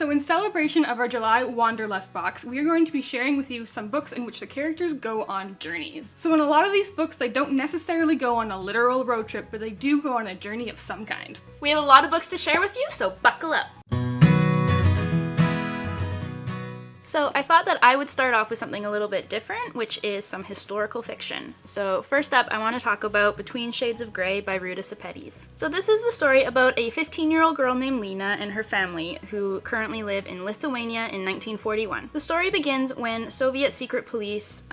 So in celebration of our July Wanderlust box, we are going to be sharing with you some books in which the characters go on journeys. So in a lot of these books, they don't necessarily go on a literal road trip, but they do go on a journey of some kind. We have a lot of books to share with you, so buckle up. So I thought that I would start off with something a little bit different, which is some historical fiction. So first up, I want to talk about Between Shades of Grey by Ruta Sepetys. So this is the story about a 15-year-old girl named Lena and her family who currently live in Lithuania in 1941. The story begins when Soviet secret police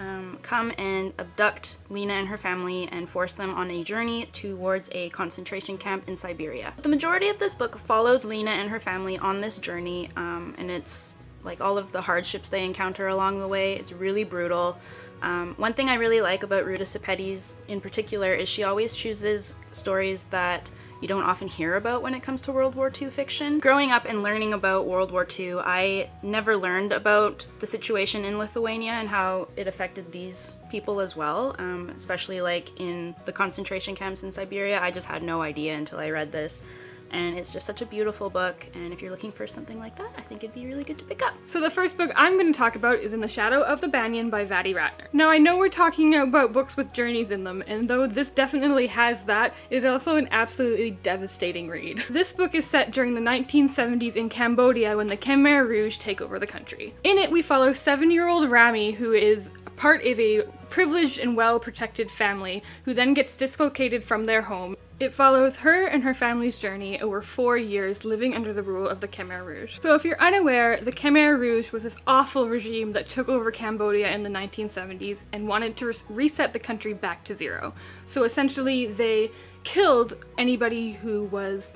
come and abduct Lena and her family and force them on a journey towards a concentration camp in Siberia. The majority of this book follows Lena and her family on this journey, and it's like all of the hardships they encounter along the way. It's really brutal. One thing I really like about Ruta Sepetys in particular is she always chooses stories that you don't often hear about when it comes to World War II fiction. Growing up and learning about World War II, I never learned about the situation in Lithuania and how it affected these people as well, especially like in the concentration camps in Siberia. I just had no idea until I read this. And it's just such a beautiful book, and if you're looking for something like that, I think it'd be really good to pick up. So the first book I'm going to talk about is In the Shadow of the Banyan by Vaddey Ratner. Now I know we're talking about books with journeys in them, and though this definitely has that, it is also an absolutely devastating read. This book is set during the 1970s in Cambodia when the Khmer Rouge take over the country. In it we follow 7-year-old Rami, who is part of a privileged and well-protected family, who then gets dislocated from their home. It follows her and her family's journey over 4 years living under the rule of the Khmer Rouge. So if you're unaware, the Khmer Rouge was this awful regime that took over Cambodia in the 1970s and wanted to reset the country back to zero. So essentially they killed anybody who was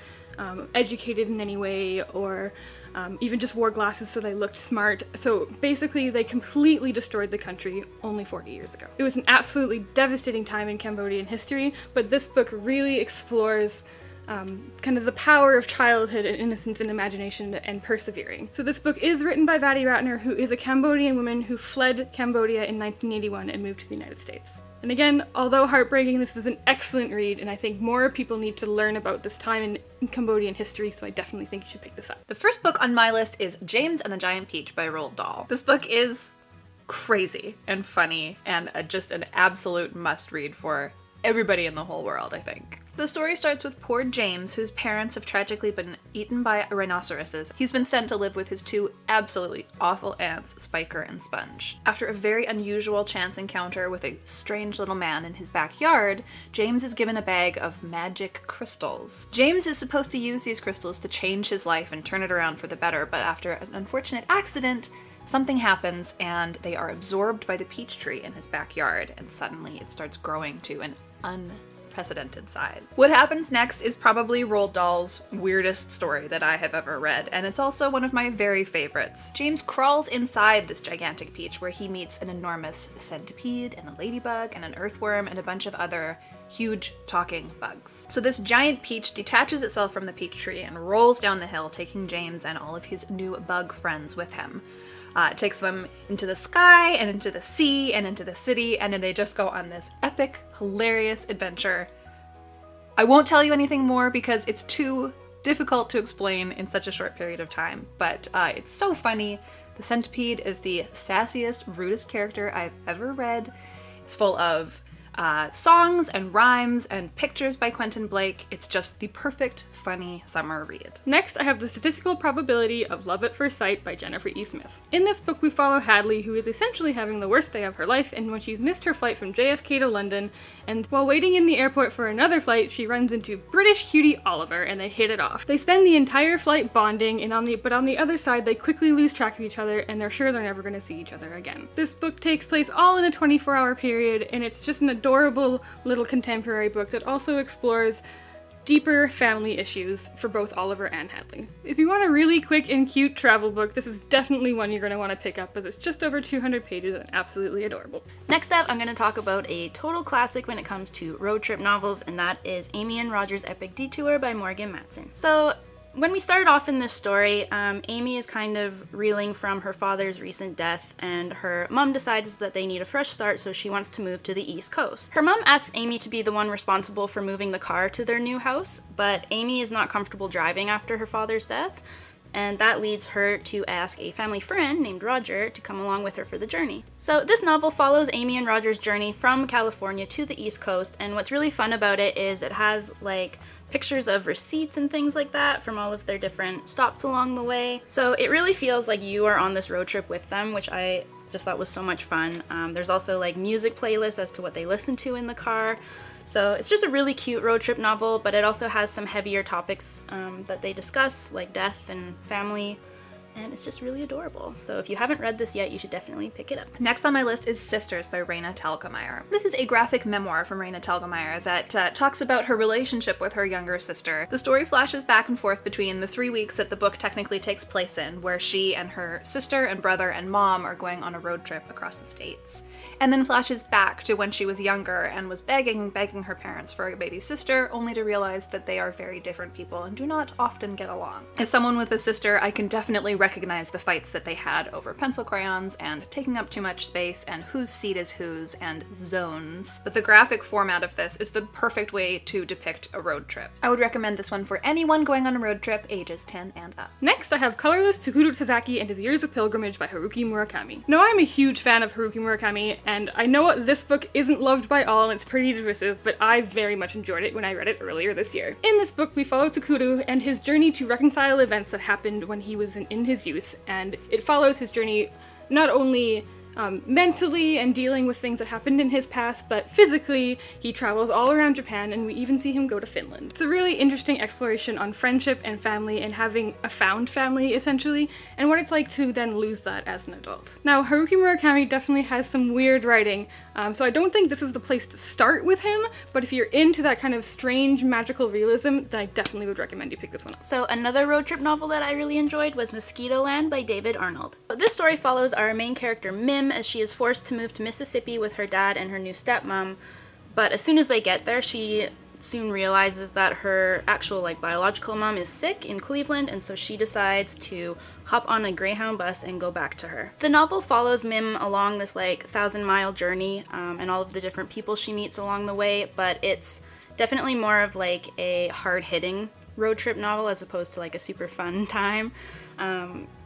educated in any way or even just wore glasses so they looked smart. So basically they completely destroyed the country only 40 years ago. It was an absolutely devastating time in Cambodian history, but this book really explores kind of the power of childhood and innocence and imagination and persevering. So this book is written by Vaddey Ratner, who is a Cambodian woman who fled Cambodia in 1981 and moved to the United States. And again, although heartbreaking, this is an excellent read, and I think more people need to learn about this time in Cambodian history, so I definitely think you should pick this up. The first book on my list is James and the Giant Peach by Roald Dahl. This book is crazy and funny and just an absolute must-read for everybody in the whole world, I think. The story starts with poor James, whose parents have tragically been eaten by rhinoceroses. He's been sent to live with his 2 absolutely awful aunts, Spiker and Sponge. After a very unusual chance encounter with a strange little man in his backyard, James is given a bag of magic crystals. James is supposed to use these crystals to change his life and turn it around for the better, but after an unfortunate accident, something happens and they are absorbed by the peach tree in his backyard, and suddenly it starts growing to an unprecedented size. What happens next is probably Roald Dahl's weirdest story that I have ever read, and it's also one of my very favorites. James crawls inside this gigantic peach where he meets an enormous centipede and a ladybug and an earthworm and a bunch of other huge talking bugs. So this giant peach detaches itself from the peach tree and rolls down the hill, taking James and all of his new bug friends with him. It takes them into the sky and into the sea and into the city, and then they just go on this epic, hilarious adventure. I won't tell you anything more because it's too difficult to explain in such a short period of time, but it's so funny. The centipede is the sassiest, rudest character I've ever read. It's full of songs and rhymes and pictures by Quentin Blake. It's just the perfect, funny summer read. Next, I have The Statistical Probability of Love at First Sight by Jennifer E. Smith. In this book, we follow Hadley, who is essentially having the worst day of her life, and when she's missed her flight from JFK to London, and while waiting in the airport for another flight, she runs into British cutie Oliver, and they hit it off. They spend the entire flight bonding, but on the other side, they quickly lose track of each other, and they're sure they're never going to see each other again. This book takes place all in a 24-hour period, and it's just an adorable little contemporary book that also explores deeper family issues for both Oliver and Hadley. If you want a really quick and cute travel book, this is definitely one you're going to want to pick up, as it's just over 200 pages and absolutely adorable. Next up, I'm going to talk about a total classic when it comes to road trip novels, and that is Amy and Roger's Epic Detour by Morgan Matson. So when we started off in this story, Amy is kind of reeling from her father's recent death, and her mom decides that they need a fresh start, so she wants to move to the East Coast. Her mom asks Amy to be the one responsible for moving the car to their new house, but Amy is not comfortable driving after her father's death, and that leads her to ask a family friend named Roger to come along with her for the journey. So this novel follows Amy and Roger's journey from California to the East Coast, and what's really fun about it is it has like pictures of receipts and things like that from all of their different stops along the way. So it really feels like you are on this road trip with them, which I just thought was so much fun. There's also like music playlists as to what they listen to in the car. So it's just a really cute road trip novel, but it also has some heavier topics that they discuss, like death and family, and it's just really adorable. So if you haven't read this yet, you should definitely pick it up. Next on my list is Sisters by Reina Telgemeier. This is a graphic memoir from Reina Telgemeier that talks about her relationship with her younger sister. The story flashes back and forth between the 3 weeks that the book technically takes place in, where she and her sister and brother and mom are going on a road trip across the states, and then flashes back to when she was younger and was begging her parents for a baby sister, only to realize that they are very different people and do not often get along. As someone with a sister, I can definitely recognize the fights that they had over pencil crayons and taking up too much space and whose seat is whose and zones. But the graphic format of this is the perfect way to depict a road trip. I would recommend this one for anyone going on a road trip ages 10 and up. Next, I have Colourless, Tsukuru Tazaki and His Years of Pilgrimage by Haruki Murakami. Now, I'm a huge fan of Haruki Murakami, and I know this book isn't loved by all and it's pretty divisive, but I very much enjoyed it when I read it earlier this year. In this book, we follow Tsukuru and his journey to reconcile events that happened when he was in his youth, and it follows his journey not only mentally and dealing with things that happened in his past, but physically he travels all around Japan, and we even see him go to Finland. It's a really interesting exploration on friendship and family and having a found family essentially, and what it's like to then lose that as an adult. Now, Haruki Murakami definitely has some weird writing, so I don't think this is the place to start with him, but if you're into that kind of strange magical realism, then I definitely would recommend you pick this one up. So another road trip novel that I really enjoyed was Mosquitoland by David Arnold. This story follows our main character Mim as she is forced to move to Mississippi with her dad and her new stepmom, but as soon as they get there, she soon realizes that her actual biological mom is sick in Cleveland, and so she decides to hop on a Greyhound bus and go back to her. The novel follows Mim along this 1,000-mile journey and all of the different people she meets along the way, but it's definitely more of a hard-hitting road trip novel as opposed to a super fun time.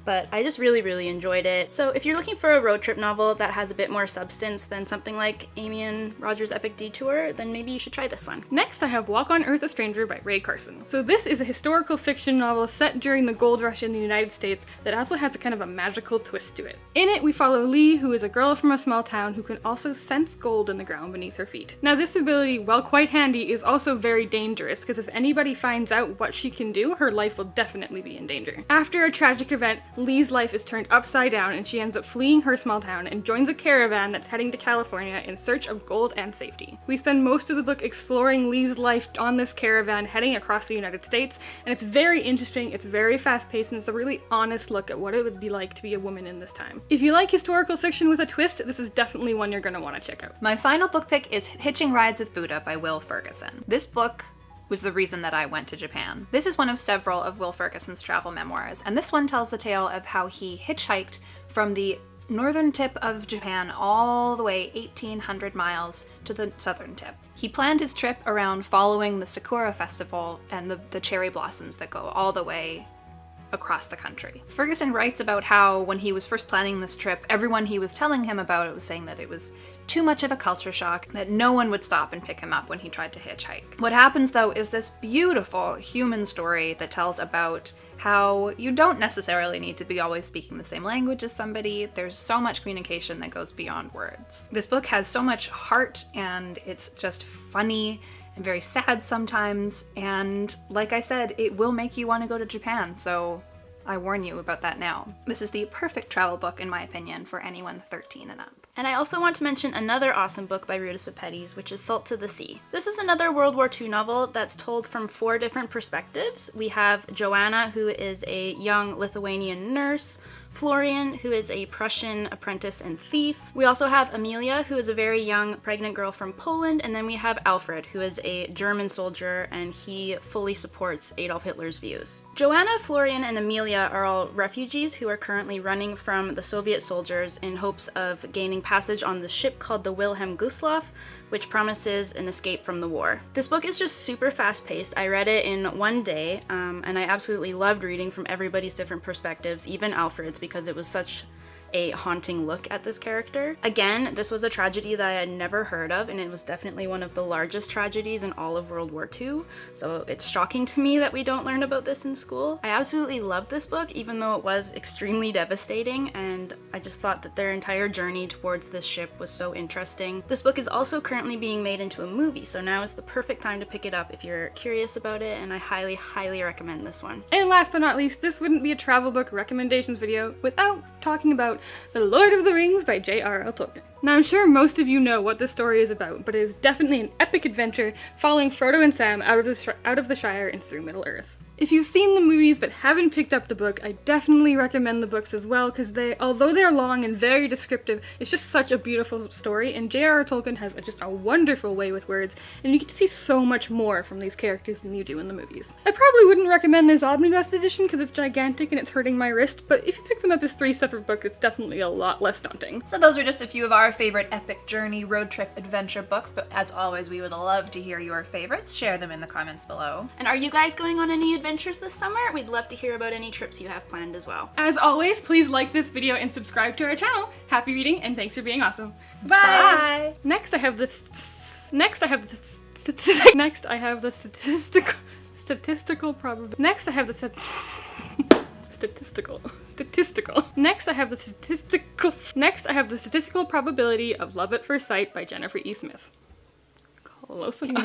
But I just really enjoyed it. So if you're looking for a road trip novel that has a bit more substance than something like Amy and Roger's epic Detour, then maybe you should try this one. Next, I have Walk on Earth a Stranger by Ray Carson. So this is a historical fiction novel set during the gold rush in the United States that also has a kind of a magical twist to it. In it, we follow Lee, who is a girl from a small town who can also sense gold in the ground beneath her feet. Now, this ability, while quite handy, is also very dangerous, because if anybody finds out what she can do, her life will definitely be in danger. After a tragic event, Lee's life is turned upside down and she ends up fleeing her small town and joins a caravan that's heading to California in search of gold and safety. We spend most of the book exploring Lee's life on this caravan heading across the United States, and it's very interesting, it's very fast-paced, and it's a really honest look at what it would be like to be a woman in this time. If you like historical fiction with a twist, this is definitely one you're going to want to check out. My final book pick is Hitching Rides with Buddha by Will Ferguson. This book was the reason that I went to Japan. This is one of several of Will Ferguson's travel memoirs, and this one tells the tale of how he hitchhiked from the northern tip of Japan all the way 1,800 miles to the southern tip. He planned his trip around following the Sakura festival and the cherry blossoms that go all the way across the country. Ferguson writes about how when he was first planning this trip, everyone he was telling him about it was saying that it was too much of a culture shock, that no one would stop and pick him up when he tried to hitchhike. What happens though is this beautiful human story that tells about how you don't necessarily need to be always speaking the same language as somebody. There's so much communication that goes beyond words. This book has so much heart, and it's just funny and very sad sometimes, and like I said, it will make you want to go to Japan, so I warn you about that now. This is the perfect travel book, in my opinion, for anyone 13 and up. And I also want to mention another awesome book by Ruta Sepetys, which is Salt to the Sea. This is another World War II novel that's told from 4 different perspectives. We have Joanna, who is a young Lithuanian nurse, Florian, who is a Prussian apprentice and thief. We also have Amelia, who is a very young pregnant girl from Poland, and then we have Alfred, who is a German soldier, and he fully supports Adolf Hitler's views. Joanna, Florian, and Amelia are all refugees who are currently running from the Soviet soldiers in hopes of gaining passage on the ship called the Wilhelm Gustloff, which promises an escape from the war. This book is just super fast-paced. I read it in one day, and I absolutely loved reading from everybody's different perspectives, even Alfred's, because it was such a haunting look at this character. Again, this was a tragedy that I had never heard of, and it was definitely one of the largest tragedies in all of World War II, so it's shocking to me that we don't learn about this in school. I absolutely loved this book, even though it was extremely devastating, and I just thought that their entire journey towards this ship was so interesting. This book is also currently being made into a movie, so now is the perfect time to pick it up if you're curious about it, and I highly, highly recommend this one. And last but not least, this wouldn't be a travel book recommendations video without talking about The Lord of the Rings by J.R.R. Tolkien. Now I'm sure most of you know what this story is about, but it is definitely an epic adventure following Frodo and Sam out of the Shire and through Middle-earth. If you've seen the movies but haven't picked up the book, I definitely recommend the books as well, because although they're long and very descriptive, it's just such a beautiful story, and J.R.R. Tolkien has just a wonderful way with words, and you get to see so much more from these characters than you do in the movies. I probably wouldn't recommend this omnibus edition because it's gigantic and it's hurting my wrist, but if you pick them up as 3 separate books, it's definitely a lot less daunting. So those are just a few of our favorite epic journey road trip adventure books, but as always, we would love to hear your favorites. Share them in the comments below. And are you guys going on any adventures this summer? We'd love to hear about any trips you have planned as well. As always, please like this video and subscribe to our channel. Happy reading and thanks for being awesome. Bye! Bye. Next I have the statistical probability. Next I have the statistical probability of love at first sight by Jennifer E. Smith. Close enough.